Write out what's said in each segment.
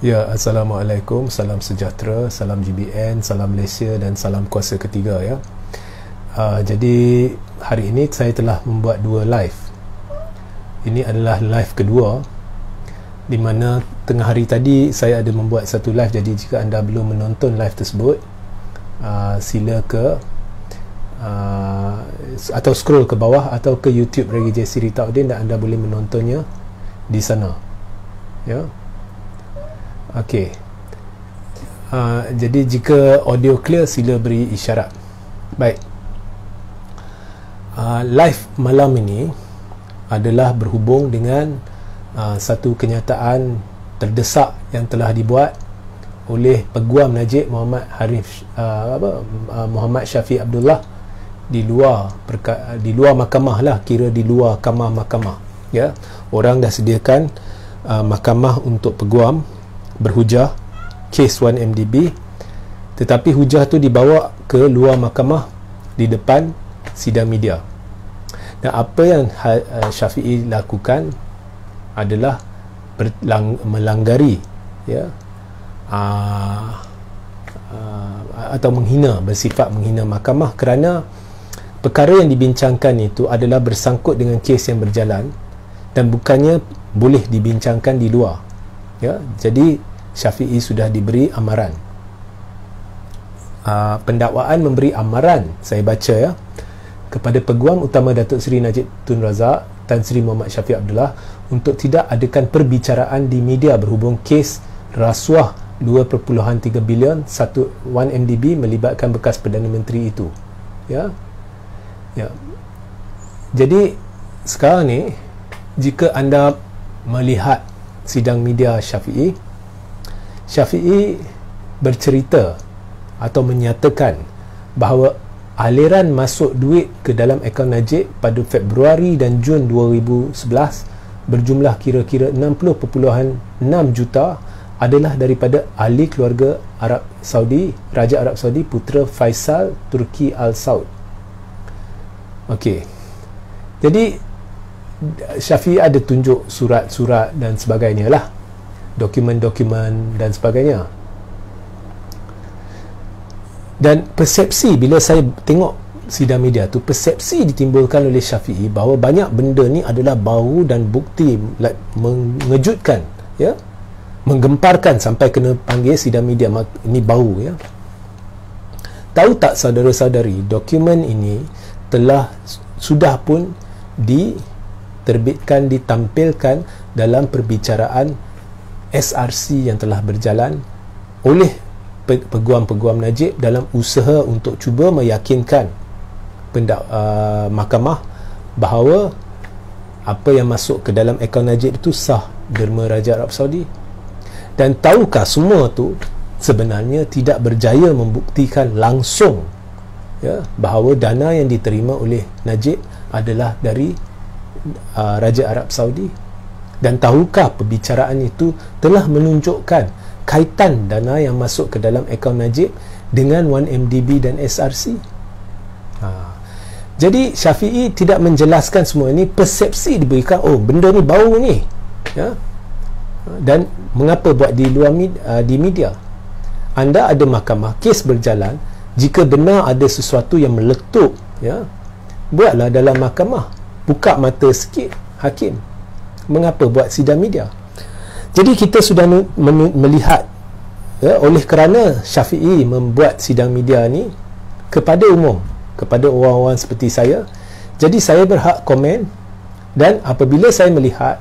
Ya, Assalamualaikum, salam sejahtera, salam GBN, salam Malaysia dan salam kuasa ketiga ya. Jadi hari ini saya telah membuat dua live. Ini adalah live kedua, di mana tengah hari tadi saya ada membuat satu live. Jadi jika anda belum menonton live tersebut, sila ke atau scroll ke bawah atau ke YouTube Reggae Siri Taudin dan anda boleh menontonnya di sana ya. Okey. Jadi jika audio clear, sila beri isyarat. Baik. Live malam ini adalah berhubung dengan satu kenyataan terdesak yang telah dibuat oleh Peguam Najib Muhammad Syafiq Abdullah di luar mahkamah lah, kira di luar kamar mahkamah ya. Orang dah sediakan mahkamah untuk peguam berhujah kes 1MDB, tetapi hujah tu dibawa ke luar mahkamah di depan sidang media. Dan apa yang Syafi'i lakukan adalah melanggari ya, atau bersifat menghina mahkamah, kerana perkara yang dibincangkan itu adalah bersangkut dengan kes yang berjalan dan bukannya boleh dibincangkan di luar ya. Jadi Syafi'i sudah diberi amaran. Pendakwaan memberi amaran, saya baca ya, kepada Peguam Utama Datuk Seri Najib Tun Razak Tan Sri Muhammad Syafiq Abdullah untuk tidak adakan perbicaraan di media berhubung kes rasuah 2.3 bilion 1MDB melibatkan bekas Perdana Menteri itu ya. Jadi sekarang ni, jika anda melihat sidang media Syafi'i bercerita atau menyatakan bahawa aliran masuk duit ke dalam akaun Najib pada Februari dan Jun 2011 berjumlah kira-kira 60.6 juta adalah daripada ahli keluarga Arab Saudi, Raja Arab Saudi Putera Faisal Turki Al Saud. Okey. Jadi Syafi'i ada tunjuk surat-surat dan sebagainya lah, dokumen-dokumen dan sebagainya. Dan persepsi, bila saya tengok sidang media tu, persepsi ditimbulkan oleh Syafi'i bahawa banyak benda ni adalah baru dan bukti mengejutkan ya, menggemparkan sampai kena panggil sidang media. Ini bau ya. Tahu tak saudara-saudari, dokumen ini sudah pun diterbitkan, ditampilkan dalam perbicaraan SRC yang telah berjalan oleh peguam-peguam Najib dalam usaha untuk cuba meyakinkan mahkamah bahawa apa yang masuk ke dalam akaun Najib itu sah derma Raja Arab Saudi. Dan tahukah semua tu sebenarnya tidak berjaya membuktikan langsung ya, bahawa dana yang diterima oleh Najib adalah dari Raja Arab Saudi. Dan tahukah perbicaraan itu telah menunjukkan kaitan dana yang masuk ke dalam akaun Najib dengan 1MDB dan SRC. Jadi Syafi'i tidak menjelaskan semua ini. Persepsi diberikan, oh benda ni bau ni ya? Dan mengapa buat di luar di media? Anda ada mahkamah, kes berjalan. Jika benar ada sesuatu yang meletup ya, buatlah dalam mahkamah, buka mata sikit hakim. Mengapa buat sidang media? Jadi kita sudah melihat ya, oleh kerana Syafi'i membuat sidang media ni kepada umum, kepada orang-orang seperti saya, jadi saya berhak komen. Dan apabila saya melihat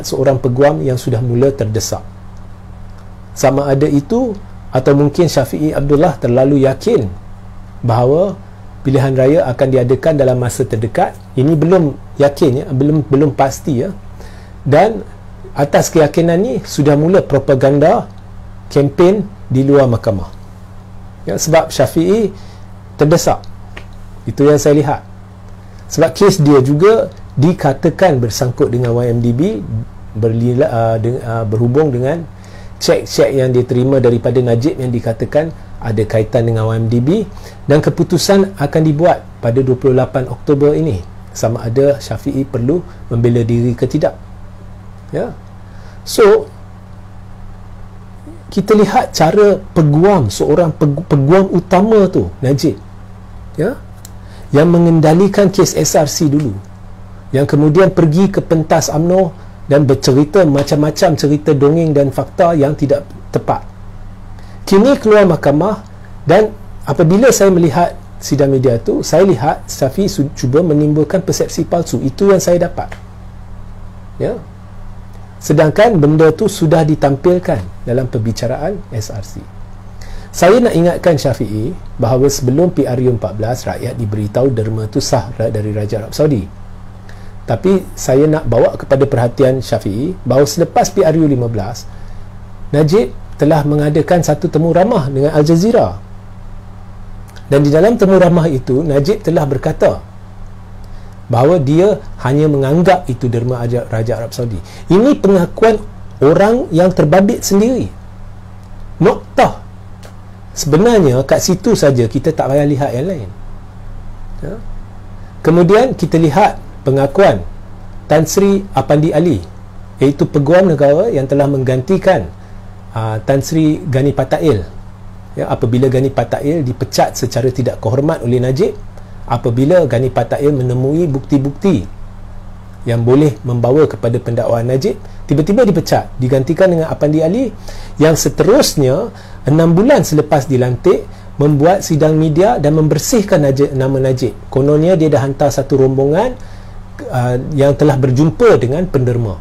seorang peguam yang sudah mula terdesak, sama ada itu atau mungkin Syafi'i Abdullah terlalu yakin bahawa pilihan raya akan diadakan dalam masa terdekat. Ini belum yakin ya, belum pasti ya. Dan atas keyakinan ni sudah mula propaganda kempen di luar mahkamah ya, sebab Syafi'i terdesak. Itu yang saya lihat. Sebab kes dia juga dikatakan bersangkut dengan YMDB, berhubung dengan cek-cek yang diterima daripada Najib yang dikatakan ada kaitan dengan YMDB, dan keputusan akan dibuat pada 28 Oktober ini sama ada Syafi'i perlu membela diri ke tidak ya. So kita lihat cara peguam, seorang peguam utama tu, Najib, ya, yang mengendalikan kes SRC dulu, yang kemudian pergi ke pentas UMNO dan bercerita macam-macam cerita dongeng dan fakta yang tidak tepat, kini keluar mahkamah. Dan apabila saya melihat sidang media tu, saya lihat Syafiee cuba menimbulkan persepsi palsu. Itu yang saya dapat, ya. Sedangkan benda tu sudah ditampilkan dalam perbicaraan SRC. Saya nak ingatkan Syafiee bahawa sebelum PRU 14, rakyat diberitahu derma tu sah dari Raja Arab Saudi. Tapi saya nak bawa kepada perhatian Syafiee bahawa selepas PRU 15, Najib telah mengadakan satu temu ramah dengan Al Jazeera. Dan di dalam temu ramah itu, Najib telah berkata bahawa dia hanya menganggap itu derma Raja Arab Saudi. Ini pengakuan orang yang terbabit sendiri. Noktah. Sebenarnya kat situ saja, kita tak payah lihat yang lain, ya? Kemudian kita lihat pengakuan Tan Sri Apandi Ali, iaitu peguam negara yang telah menggantikan Tan Sri Gani Patail, ya, apabila Gani Patail dipecat secara tidak kehormat oleh Najib, apabila Gani Patail menemui bukti-bukti yang boleh membawa kepada pendakwaan Najib, tiba-tiba dipecat, digantikan dengan Apandi Ali, yang seterusnya 6 bulan selepas dilantik membuat sidang media dan membersihkan nama Najib. Kononnya dia dah hantar satu rombongan yang telah berjumpa dengan penderma,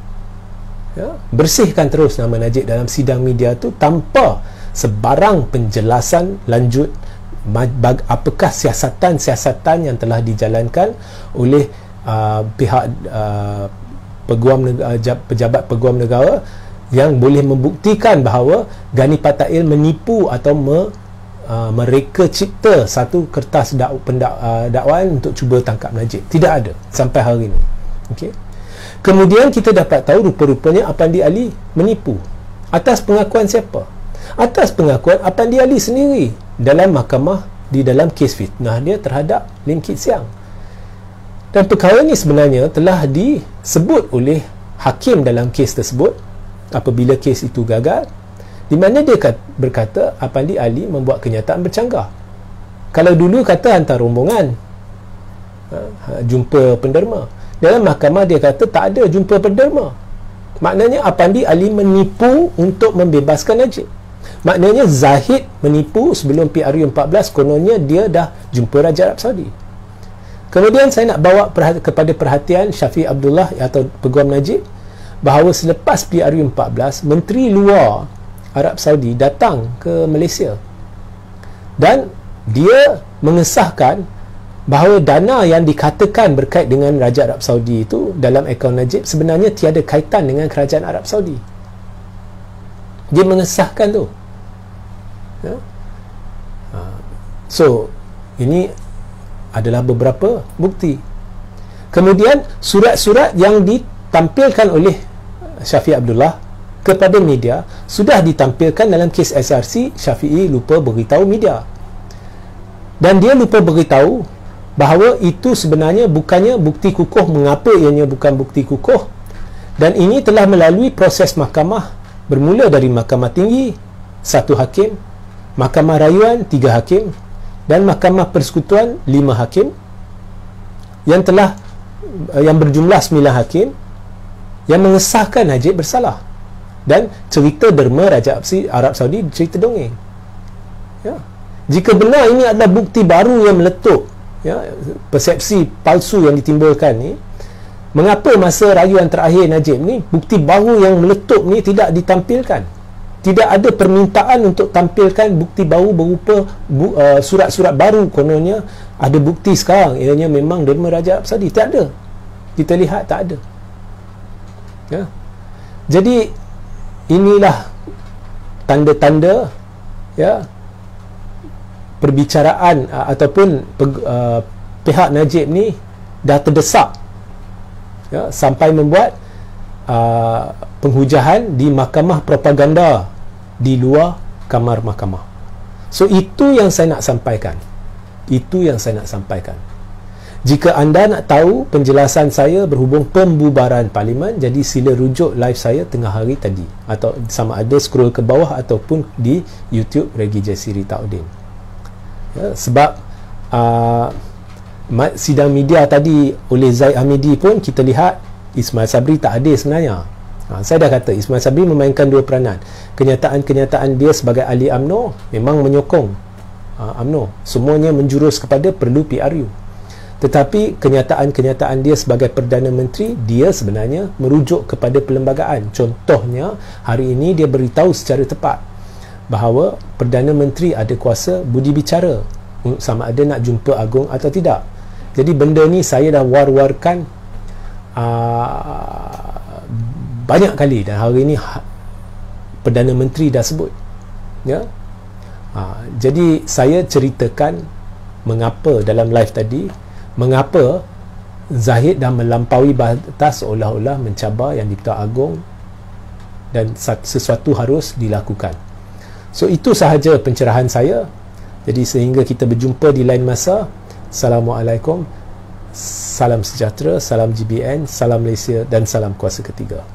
ya, bersihkan terus nama Najib dalam sidang media tu tanpa sebarang penjelasan lanjut apakah siasatan-siasatan yang telah dijalankan oleh pihak pejabat peguam negara yang boleh membuktikan bahawa Gani Patail menipu atau mereka cipta satu kertas dakwaan untuk cuba tangkap Najib. Tidak ada sampai hari ini. Okay. Kemudian kita dapat tahu rupa-rupanya Apandi Ali menipu. Atas pengakuan siapa? Atas pengakuan Apandi Ali sendiri dalam mahkamah di dalam kes fitnah dia terhadap Lim Kit Siang. Dan perkara ini sebenarnya telah disebut oleh hakim dalam kes tersebut apabila kes itu gagal, di mana dia berkata Apandi Ali membuat kenyataan bercanggah. Kalau dulu kata hantar rombongan jumpa penderma, dalam mahkamah dia kata tak ada jumpa penderma. Maknanya Apandi Ali menipu untuk membebaskan Najib. Maknanya Zahid menipu sebelum PRU 14, kononnya dia dah jumpa Raja Arab Saudi. Kemudian saya nak bawa kepada perhatian Syafiee Abdullah atau peguam Najib bahawa selepas PRU 14, Menteri Luar Arab Saudi datang ke Malaysia dan dia mengesahkan bahawa dana yang dikatakan berkait dengan Raja Arab Saudi itu dalam akaun Najib sebenarnya tiada kaitan dengan kerajaan Arab Saudi. Dia mengesahkan tu, ya? So ini adalah beberapa bukti. Kemudian surat-surat yang ditampilkan oleh Syafiee Abdullah kepada media sudah ditampilkan dalam kes SRC. Syafiee lupa beritahu media, dan dia lupa beritahu bahawa itu sebenarnya bukannya bukti kukuh. Mengapa ianya bukan bukti kukuh? Dan ini telah melalui proses mahkamah, bermula dari Mahkamah Tinggi 1 hakim, Mahkamah Rayuan 3 hakim, dan Mahkamah Persekutuan 5 hakim, yang berjumlah 9 hakim yang mengesahkan Najib bersalah dan cerita derma Raja Arab Saudi cerita dongeng, ya. Jika benar ini adalah bukti baru yang meletup, ya, persepsi palsu yang ditimbulkan ni, mengapa masa rayuan terakhir Najib ni bukti baru yang meletup ni tidak ditampilkan? Tidak ada permintaan untuk tampilkan bukti baru berupa surat-surat baru, kononnya ada bukti sekarang ianya memang derma Raja Arab Saudi. Tak ada. Kita lihat tak ada, ya. Jadi inilah tanda-tanda, ya, perbicaraan ataupun pihak Najib ni dah terdesak, ya, sampai membuat penghujahan di mahkamah propaganda di luar kamar mahkamah. So itu yang saya nak sampaikan. Itu yang saya nak sampaikan. Jika anda nak tahu penjelasan saya berhubung pembubaran Parlimen, jadi sila rujuk live saya tengah hari tadi, atau sama ada scroll ke bawah ataupun di YouTube Regi Jasiri Taudin. Ya, sebab sidang media tadi oleh Zaid Hamidi pun kita lihat Ismail Sabri tak hadir sebenarnya. Saya dah kata Ismail Sabri memainkan dua peranan. Kenyataan-kenyataan dia sebagai ahli UMNO memang menyokong UMNO, semuanya menjurus kepada perlu PRU. Tetapi kenyataan-kenyataan dia sebagai Perdana Menteri, dia sebenarnya merujuk kepada perlembagaan. Contohnya, hari ini dia beritahu secara tepat bahawa Perdana Menteri ada kuasa budi bicara sama ada nak jumpa Agong atau tidak. Jadi benda ni saya dah war-warkan banyak kali, dan hari ini Perdana Menteri dah sebut, ya. Jadi saya ceritakan mengapa dalam live tadi, mengapa Zahid dah melampaui batas seolah-olah mencabar Yang di-Pertuan Agong dan sesuatu harus dilakukan. So itu sahaja pencerahan saya. Jadi sehingga kita berjumpa di lain masa. Assalamualaikum, salam sejahtera, salam GBN, salam Malaysia dan salam kuasa ketiga.